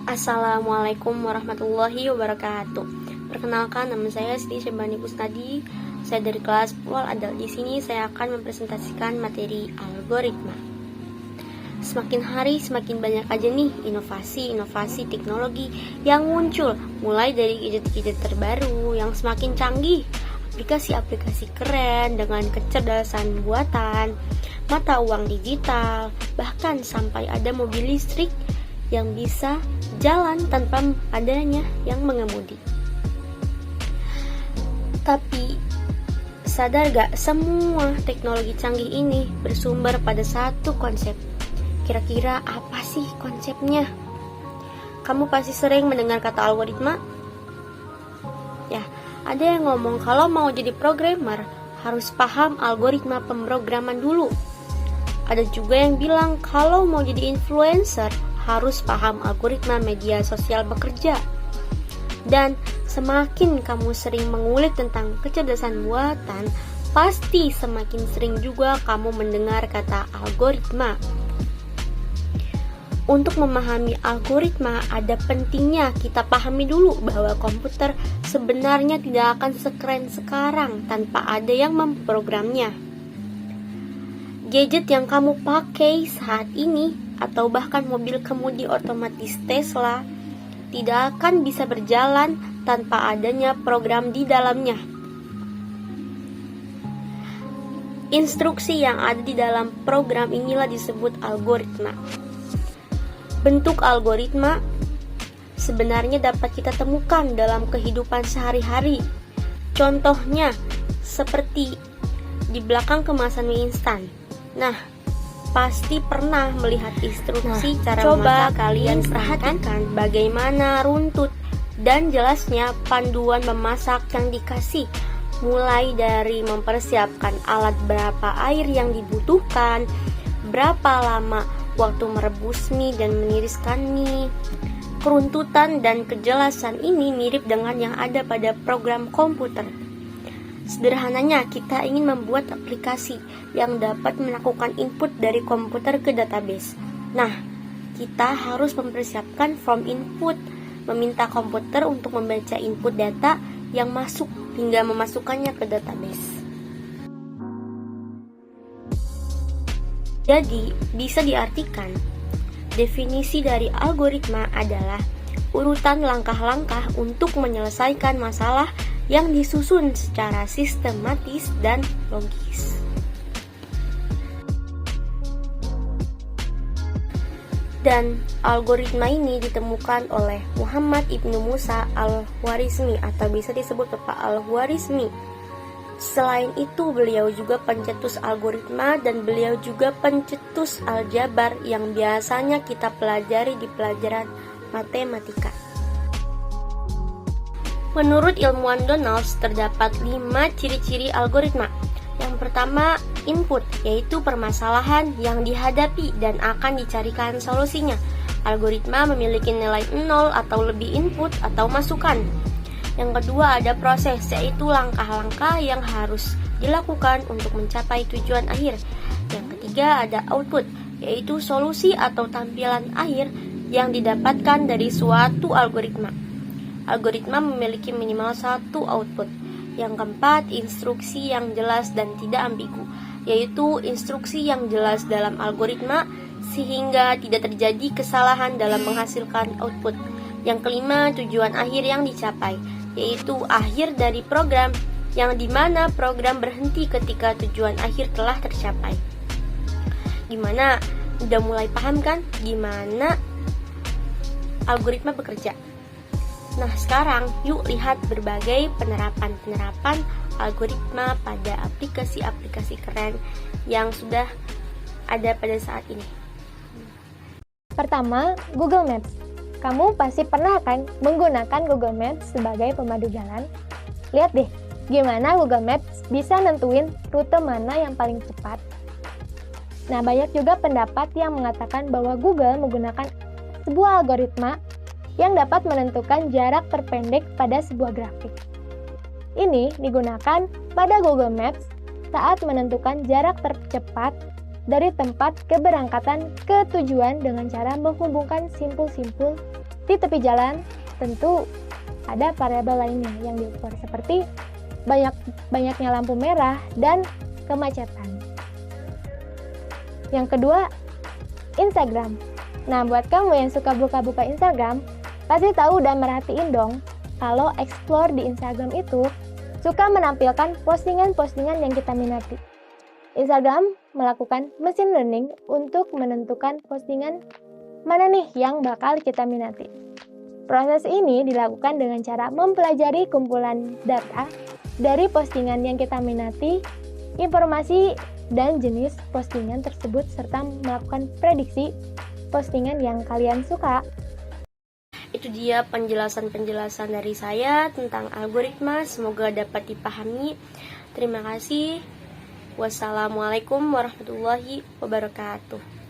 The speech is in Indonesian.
Assalamualaikum warahmatullahi wabarakatuh. Perkenalkan, nama saya Siti Syabani Kusnadi. Saya dari kelas Wal Adal. Di sini saya akan mempresentasikan materi algoritma. Semakin hari semakin banyak aja nih inovasi teknologi yang muncul, mulai dari gadget-gadget terbaru yang semakin canggih, aplikasi-aplikasi keren dengan kecerdasan buatan, mata uang digital, bahkan sampai ada mobil listrik yang bisa jalan tanpa adanya yang mengemudi. Tapi sadar gak, semua teknologi canggih ini bersumber pada satu konsep. Kira-kira apa sih konsepnya? Kamu pasti sering mendengar kata algoritma. Ya, ada yang ngomong kalau mau jadi programmer harus paham algoritma pemrograman dulu. Ada juga yang bilang kalau mau jadi influencer harus paham algoritma media sosial bekerja. Dan semakin kamu sering mengulik tentang kecerdasan buatan, pasti semakin sering juga kamu mendengar kata algoritma. Untuk memahami algoritma, ada pentingnya kita pahami dulu bahwa komputer sebenarnya tidak akan sekeren sekarang tanpa ada yang memprogramnya. Gadget yang kamu pakai saat ini, atau bahkan mobil kemudi otomatis Tesla, tidak akan bisa berjalan tanpa adanya program di dalamnya. Instruksi yang ada di dalam program inilah disebut algoritma. Bentuk algoritma sebenarnya dapat kita temukan dalam kehidupan sehari-hari. Contohnya seperti di belakang kemasan mie instan. Nah, pasti pernah melihat instruksi cara memasak. Kalian perhatikan bagaimana runtut dan jelasnya panduan memasak yang dikasih, mulai dari mempersiapkan alat berapa air yang dibutuhkan, berapa lama waktu merebus mie dan meniriskan mie. Keruntutan dan kejelasan ini mirip dengan yang ada pada program komputer. Sederhananya, kita ingin membuat aplikasi yang dapat melakukan input dari komputer ke database. Nah, kita harus mempersiapkan form input, meminta komputer untuk membaca input data yang masuk hingga memasukkannya ke database. Jadi, bisa diartikan, definisi dari algoritma adalah urutan langkah-langkah untuk menyelesaikan masalah yang disusun secara sistematis dan logis. Dan algoritma ini ditemukan oleh Muhammad Ibnu Musa Al-Khwarizmi atau bisa disebut Bapak Al-Khwarizmi. Selain itu, beliau juga pencetus algoritma dan beliau juga pencetus aljabar yang biasanya kita pelajari di pelajaran matematika. Menurut ilmuwan Donalds, terdapat 5 ciri-ciri algoritma. Yang pertama, input, yaitu permasalahan yang dihadapi dan akan dicarikan solusinya. Algoritma memiliki nilai 0 atau lebih input atau masukan. Yang kedua, ada proses, yaitu langkah-langkah yang harus dilakukan untuk mencapai tujuan akhir. Yang ketiga, ada output, yaitu solusi atau tampilan akhir yang didapatkan dari suatu algoritma. Algoritma memiliki minimal satu output. Yang keempat, instruksi yang jelas dan tidak ambigu, yaitu instruksi yang jelas dalam algoritma sehingga tidak terjadi kesalahan dalam menghasilkan output. Yang kelima, tujuan akhir yang dicapai, yaitu akhir dari program, yang dimana program berhenti ketika tujuan akhir telah tercapai. Gimana? Udah mulai paham kan gimana algoritma bekerja? Nah, sekarang yuk lihat berbagai penerapan algoritma pada aplikasi-aplikasi keren yang sudah ada pada saat ini. Pertama, Google Maps. Kamu pasti pernah kan menggunakan Google Maps sebagai pemandu jalan? Lihat deh, gimana Google Maps bisa nentuin rute mana yang paling cepat. Nah, banyak juga pendapat yang mengatakan bahwa Google menggunakan sebuah algoritma yang dapat menentukan jarak terpendek pada sebuah grafik. Ini digunakan pada Google Maps saat menentukan jarak tercepat dari tempat keberangkatan ke tujuan dengan cara menghubungkan simpul-simpul Di tepi jalan, tentu ada variabel lainnya yang diukur seperti banyaknya lampu merah dan kemacetan. Yang kedua, Instagram. Nah, buat kamu yang suka buka-buka Instagram, pasti tahu dan merhatiin dong kalau explore di Instagram itu suka menampilkan postingan-postingan yang kita minati. Instagram melakukan machine learning untuk menentukan postingan mana nih yang bakal kita minati. Proses ini dilakukan dengan cara mempelajari kumpulan data dari postingan yang kita minati, informasi dan jenis postingan tersebut, serta melakukan prediksi postingan yang kalian suka. Itu dia penjelasan-penjelasan dari saya tentang algoritma, semoga dapat dipahami. Terima kasih. Wassalamualaikum warahmatullahi wabarakatuh.